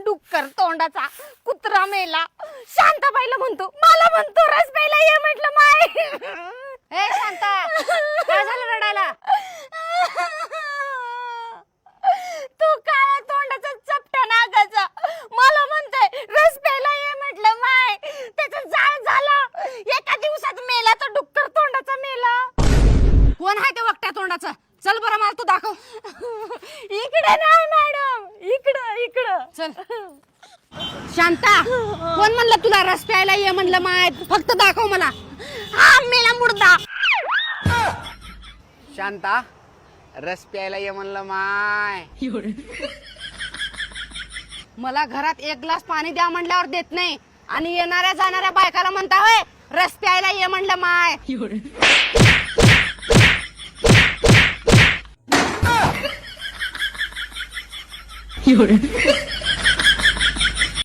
डुक्कर तोंडाचा कुत्रा मेला. शांताबाईला म्हणतो, मला म्हणतो रस प्यायला ये म्हटलं माय. ए शांता, काय झालं रडायला? तू काळ्या तोंडाचा चपटा नागाचा मला म्हणतोय रस प्यायला ये म्हटलं माय. त्याचं जाळ झालं, एका दिवसात मेला तो डुक्कर तोंडाचा मेला. कोण आहे ते वकट्या तोंडाचं? चल बरं मला तू दाखव. इकडे नाही मॅडम, इकडं इकडं. चल. शांता, कोण म्हणलं तुला रस प्यायला ये म्हणलं माय? फक्त दाखव मला. हा मेला मुर्दा. शांता, रस प्यायला ये म्हणलं माय. मला घरात एक ग्लास पाणी द्या म्हणल्यावर देत नाही आणि येणाऱ्या जाणाऱ्या बायकाला म्हणता होय रस प्यायला ये म्हणलं माय. You're